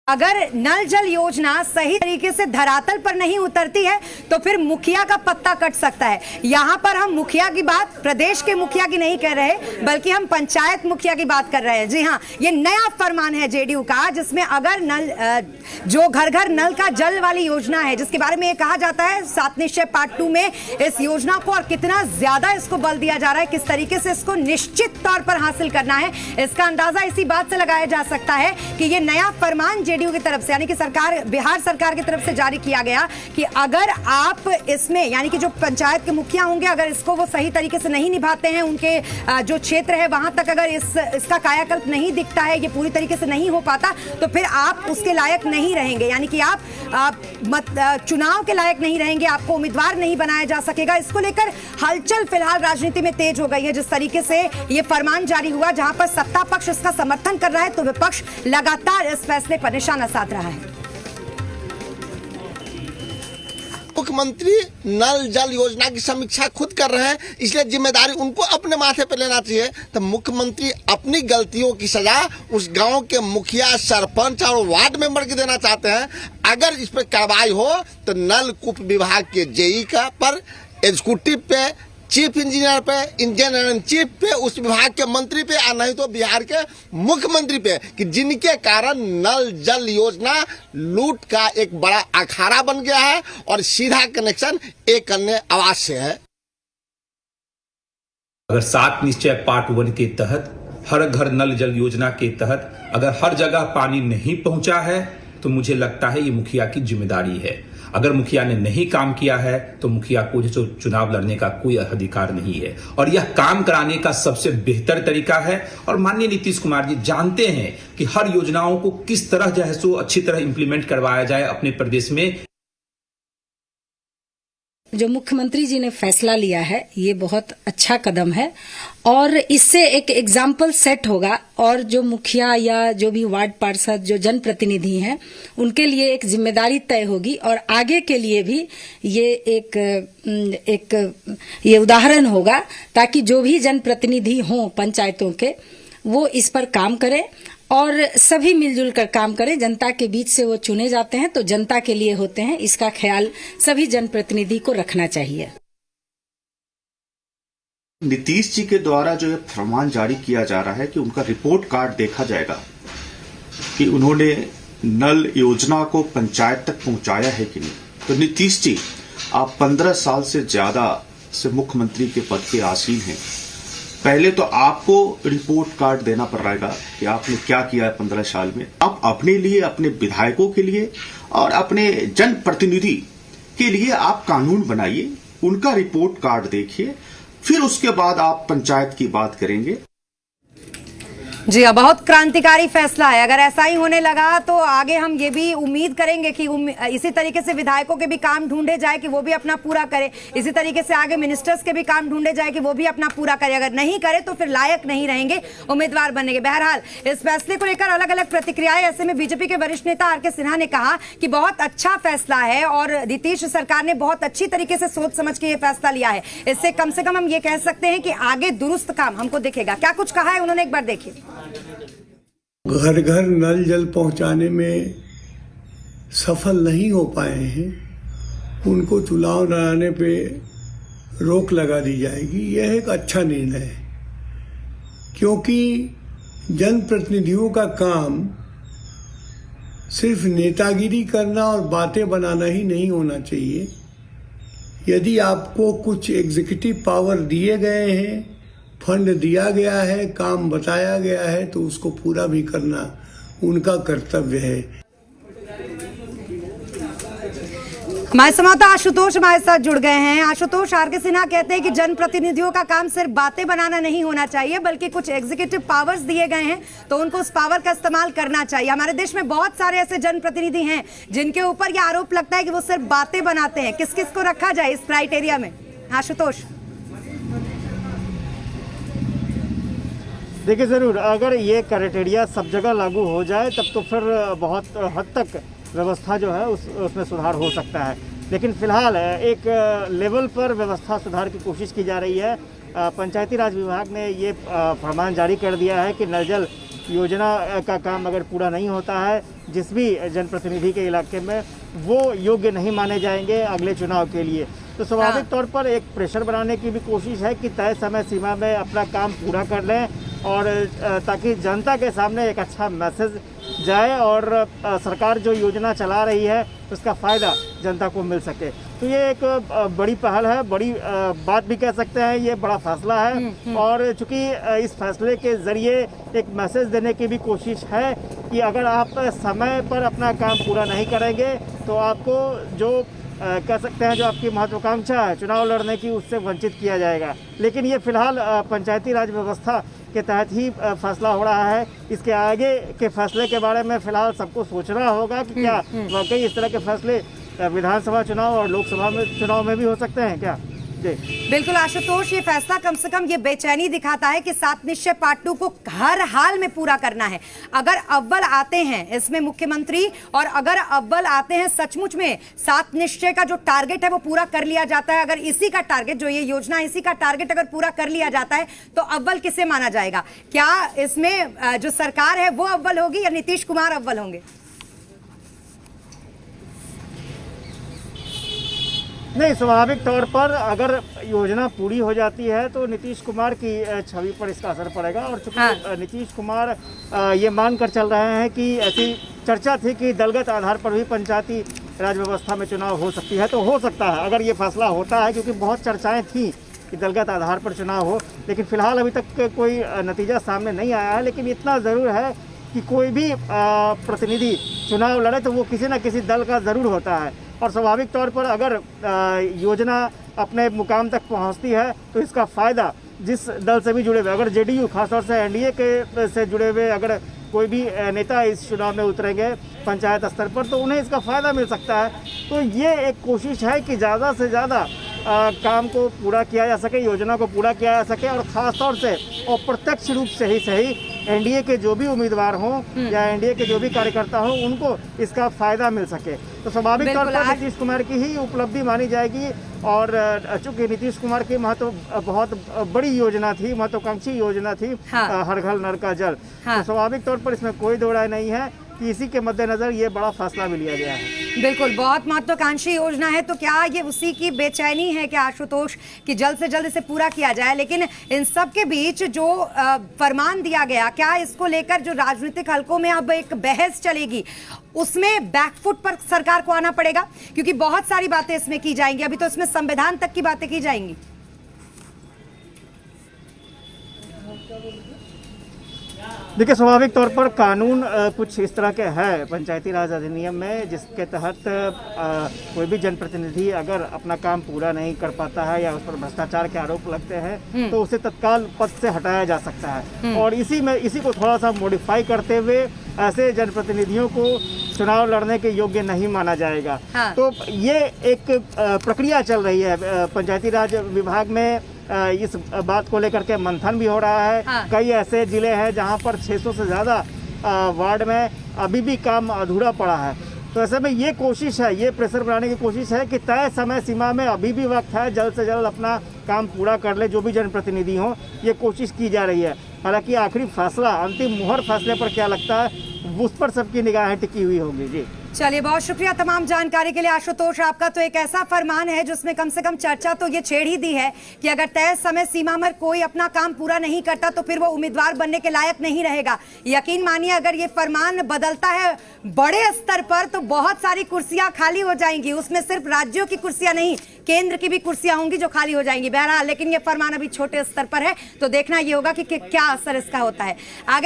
अगर नल जल योजना सही तरीके से धरातल पर नहीं उतरती है तो फिर मुखिया का पत्ता कट सकता है। यहाँ पर हम मुखिया की बात प्रदेश के मुखिया की नहीं कर रहे, बल्कि हम पंचायत मुखिया की बात कर रहे हैं। जी हाँ, ये नया फरमान है जेडीयू का, जिसमें अगर नल जो घर घर नल का जल वाली योजना है, जिसके बारे में ये कहा जाता है 7 निश्चय पार्ट 2 में इस योजना को और कितना ज्यादा इसको बल दिया जा रहा है, किस तरीके से इसको निश्चित तौर पर हासिल करना है, इसका अंदाजा इसी बात से लगाया जा सकता है कि ये नया फरमान जेडीयू की तरफ से यानी कि सरकार बिहार सरकार की तरफ से जारी किया गया कि अगर आप इसमें यानी कि जो पंचायत के मुखिया होंगे, अगर इसको वो सही तरीके से नहीं निभाते हैं, उनके जो क्षेत्र है वहां तक अगर इसका कायाकल्प नहीं दिखता है, ये पूरी तरीके से नहीं हो पाता, तो फिर आप उसके लायक नहीं रहेंगे, यानी कि आप चुनाव के लायक नहीं रहेंगे, आपको उम्मीदवार नहीं बनाया जा सकेगा। इसको लेकर हलचल फिलहाल राजनीति में तेज हो गई है। जिस तरीके से ये फरमान जारी हुआ, जहां पर सत्ता पक्ष इसका समर्थन कर रहा है तो विपक्ष लगातार इस फैसले पर निशाना साध रहा है। मुख्यमंत्री नल जल योजना की समीक्षा खुद कर रहे हैं, इसलिए जिम्मेदारी उनको अपने माथे पर लेना चाहिए। तो मुख्यमंत्री अपनी गलतियों की सजा उस गांव के मुखिया, सरपंच और वार्ड मेंबर की देना चाहते हैं। अगर इस पर कार्रवाई हो तो नल कूप विभाग के जेई का पर, एग्जीक्यूटिव पे, चीफ इंजीनियर पे, इंजीनियर इन चीफ पे, उस विभाग के मंत्री पे, और नहीं तो बिहार के मुख्यमंत्री पे, कि जिनके कारण नल जल योजना लूट का एक बड़ा अखाड़ा बन गया है और सीधा कनेक्शन एक अन्य आवाज से है। अगर 7 निश्चय पार्ट 1 के तहत हर घर नल जल योजना के तहत अगर हर जगह पानी नहीं पहुंचा है तो मुझे लगता है ये मुखिया की जिम्मेदारी है। अगर मुखिया ने नहीं काम किया है तो मुखिया को जो चुनाव लड़ने का कोई अधिकार नहीं है, और यह काम कराने का सबसे बेहतर तरीका है। और माननीय नीतीश कुमार जी जानते हैं कि हर योजनाओं को किस तरह जो है सो अच्छी तरह इंप्लीमेंट करवाया जाए अपने प्रदेश में। जो मुख्यमंत्री जी ने फैसला लिया है ये बहुत अच्छा कदम है और इससे एक एग्जाम्पल सेट होगा, और जो मुखिया या जो भी वार्ड पार्षद, जो जनप्रतिनिधि हैं, उनके लिए एक जिम्मेदारी तय होगी और आगे के लिए भी ये ये उदाहरण होगा, ताकि जो भी जनप्रतिनिधि हों पंचायतों के वो इस पर काम करें और सभी मिलजुल कर काम करें। जनता के बीच से वो चुने जाते हैं तो जनता के लिए होते हैं, इसका ख्याल सभी जनप्रतिनिधि को रखना चाहिए। नीतीश जी के द्वारा जो फरमान जारी किया जा रहा है कि उनका रिपोर्ट कार्ड देखा जाएगा कि उन्होंने नल योजना को पंचायत तक पहुंचाया है कि नहीं। तो नीतीश जी, आप 15 साल से ज्यादा से मुख्यमंत्री के पद के आसीन हैं। पहले तो आपको रिपोर्ट कार्ड देना पड़ेगा कि आपने क्या किया है 15 साल में। आप अपने लिए, अपने विधायकों के लिए और अपने जनप्रतिनिधि के लिए आप कानून बनाइए, उनका रिपोर्ट कार्ड देखिए, फिर उसके बाद आप पंचायत की बात करेंगे। जी हाँ, बहुत क्रांतिकारी फैसला है। अगर ऐसा ही होने लगा तो आगे हम ये भी उम्मीद करेंगे कि इसी तरीके से विधायकों के भी काम ढूंढे जाए कि वो भी अपना पूरा करे, इसी तरीके से आगे मिनिस्टर्स के भी काम ढूंढे जाए कि वो भी अपना पूरा करे। अगर नहीं करे तो फिर लायक नहीं रहेंगे उम्मीदवार बनने के। बहरहाल इस फैसले को लेकर अलग अलग प्रतिक्रियाएं। ऐसे में बीजेपी के वरिष्ठ नेता आर.के. सिन्हा ने कहा कि बहुत अच्छा फैसला है और नीतीश सरकार ने बहुत अच्छी तरीके से सोच समझ के ये फैसला लिया है। इससे कम से कम हम ये कह सकते हैं कि आगे दुरुस्त काम हमको दिखेगा। क्या कुछ कहा है उन्होंने, एक बार देखिए। घर घर नल जल पहुंचाने में सफल नहीं हो पाए हैं, उनको चुनाव लड़ाने पे रोक लगा दी जाएगी। यह एक अच्छा निर्णय है, क्योंकि जनप्रतिनिधियों का काम सिर्फ नेतागिरी करना और बातें बनाना ही नहीं होना चाहिए। यदि आपको कुछ एग्जीक्यूटिव पावर दिए गए हैं, फंड दिया गया है, काम बताया गया है, तो उसको पूरा भी करना उनका कर्तव्य है। हमारे संवाददाता आशुतोष हमारे साथ जुड़ गए हैं। आशुतोष, आर.के. सिन्हा कहते हैं कि जनप्रतिनिधियों का काम सिर्फ बातें बनाना नहीं होना चाहिए, बल्कि कुछ एग्जीक्यूटिव पावर्स दिए गए हैं तो उनको उस पावर का इस्तेमाल करना चाहिए। हमारे देश में बहुत सारे ऐसे जनप्रतिनिधि हैं जिनके ऊपर यह आरोप लगता है कि वो सिर्फ बातें बनाते हैं। किस किस को रखा जाए इस क्राइटेरिया में, आशुतोष? देखिए, ज़रूर अगर ये क्राइटेरिया सब जगह लागू हो जाए तब तो फिर बहुत हद तक व्यवस्था जो है उसमें सुधार हो सकता है। लेकिन फ़िलहाल एक लेवल पर व्यवस्था सुधार की कोशिश की जा रही है। पंचायती राज विभाग ने ये फरमान जारी कर दिया है कि नल जल योजना का काम अगर पूरा नहीं होता है जिस भी जनप्रतिनिधि के इलाके में, वो योग्य नहीं माने जाएंगे अगले चुनाव के लिए। तो स्वाभाविक तौर पर एक प्रेशर बनाने की भी कोशिश है कि तय समय सीमा में अपना काम पूरा कर लें, और ताकि जनता के सामने एक अच्छा मैसेज जाए और सरकार जो योजना चला रही है उसका फ़ायदा जनता को मिल सके। तो ये एक बड़ी पहल है, बड़ी बात भी कह सकते हैं, ये बड़ा फैसला है। और चूंकि इस फैसले के ज़रिए एक मैसेज देने की भी कोशिश है कि अगर आप समय पर अपना काम पूरा नहीं करेंगे तो आपको जो कह सकते हैं जो आपकी महत्वाकांक्षा है चुनाव लड़ने की, उससे वंचित किया जाएगा। लेकिन ये फिलहाल पंचायती राज व्यवस्था के तहत ही फैसला हो रहा है। इसके आगे के फैसले के बारे में फिलहाल सबको सोचना होगा कि क्या वाकई इस तरह के फैसले विधानसभा चुनाव और लोकसभा में चुनाव में भी हो सकते हैं क्या। जी बिल्कुल आशुतोष, ये फैसला कम से कम ये बेचैनी दिखाता है कि 7 निश्चय पार्ट 2 को हर हाल में पूरा करना है। अगर अव्वल आते हैं इसमें मुख्यमंत्री, और अगर अव्वल आते हैं सचमुच में 7 निश्चय का जो टारगेट है वो पूरा कर लिया जाता है, अगर इसी का टारगेट, जो ये योजना इसी का टारगेट अगर पूरा कर लिया जाता है तो अव्वल किसे माना जाएगा? क्या इसमें जो सरकार है वो अव्वल होगी या नीतीश कुमार अव्वल होंगे? नहीं, स्वाभाविक तौर पर अगर योजना पूरी हो जाती है तो नीतीश कुमार की छवि पर इसका असर पड़ेगा। और चूंकि नीतीश कुमार ये मानकर चल रहे हैं कि ऐसी चर्चा थी कि दलगत आधार पर भी पंचायती राज व्यवस्था में चुनाव हो सकती है, तो हो सकता है अगर ये फैसला होता है, क्योंकि बहुत चर्चाएं थी कि दलगत आधार पर चुनाव हो, लेकिन फिलहाल अभी तक कोई नतीजा सामने नहीं आया है। लेकिन इतना ज़रूर है कि कोई भी प्रतिनिधि चुनाव लड़े तो वो किसी न किसी दल का ज़रूर होता है। और स्वाभाविक तौर पर अगर योजना अपने मुकाम तक पहुंचती है तो इसका फ़ायदा जिस दल से भी जुड़े हुए, अगर जेडीयू खासतौर से एनडीए के से जुड़े हुए अगर कोई भी नेता इस चुनाव में उतरेंगे पंचायत स्तर पर, तो उन्हें इसका फ़ायदा मिल सकता है। तो ये एक कोशिश है कि ज़्यादा से ज़्यादा काम को पूरा किया जा सके, योजना को पूरा किया जा सके, और ख़ासतौर से अप्रत्यक्ष रूप से ही सही एनडीए के जो भी उम्मीदवार हों या एनडीए के जो भी कार्यकर्ता हों उनको इसका फ़ायदा मिल सके। तो स्वाभाविक तौर पर नीतीश कुमार की ही उपलब्धि मानी जाएगी। और चूंकि नीतीश कुमार की बहुत बड़ी योजना थी, महत्वाकांक्षी योजना थी, हर घर नल का जल, तो स्वाभाविक तौर पर इसमें कोई दो राय नहीं है कि इसी के मद्देनजर ये बड़ा फैसला भी लिया गया है। बिल्कुल, बहुत महत्वाकांक्षी योजना है, तो क्या ये उसी की बेचैनी है क्या आशुतोष कि जल्द से जल्द इसे पूरा किया जाए? लेकिन इन सब के बीच जो फरमान दिया गया, क्या इसको लेकर जो राजनीतिक हलकों में अब एक बहस चलेगी, उसमें बैकफुट पर सरकार को आना पड़ेगा? क्योंकि बहुत सारी बातें इसमें की जाएंगी, अभी तो इसमें संविधान तक की बातें की जाएंगी। देखिए, स्वाभाविक तौर पर कानून कुछ इस तरह के है पंचायती राज अधिनियम में, जिसके तहत कोई भी जनप्रतिनिधि अगर अपना काम पूरा नहीं कर पाता है या उस पर भ्रष्टाचार के आरोप लगते हैं तो उसे तत्काल पद से हटाया जा सकता है। और इसी को थोड़ा सा मॉडिफाई करते हुए ऐसे जनप्रतिनिधियों को चुनाव लड़ने के योग्य नहीं माना जाएगा। तो ये एक प्रक्रिया चल रही है पंचायती राज विभाग में। इस बात को लेकर के मंथन भी हो रहा है। कई ऐसे जिले हैं जहां पर 600 से ज़्यादा वार्ड में अभी भी काम अधूरा पड़ा है। तो ऐसे में ये कोशिश है, ये प्रेशर बनाने की कोशिश है कि तय समय सीमा में अभी भी वक्त है, जल्द से जल्द अपना काम पूरा कर ले जो भी जनप्रतिनिधि हों, ये कोशिश की जा रही है। हालांकि आखिरी फैसला, अंतिम मुहर फैसले पर क्या लगता है, उस पर सबकी निगाहें टिकी हुई होंगी। जी चलिए, बहुत शुक्रिया तमाम जानकारी के लिए आशुतोष आपका। तो एक ऐसा फरमान है जिसमें कम से कम चर्चा तो ये छेड़ ही दी है कि अगर तय समय सीमा में कोई अपना काम पूरा नहीं करता तो फिर वो उम्मीदवार बनने के लायक नहीं रहेगा। यकीन मानिए, अगर ये फरमान बदलता है बड़े स्तर पर तो बहुत सारी कुर्सियां खाली हो जाएंगी। उसमें सिर्फ राज्यों की कुर्सियां नहीं, केंद्र की भी कुर्सियां होंगी जो खाली हो जाएंगी। बहरहाल, लेकिन ये फरमान अभी छोटे स्तर पर है, तो देखना ये होगा कि क्या असर इसका होता है आगे।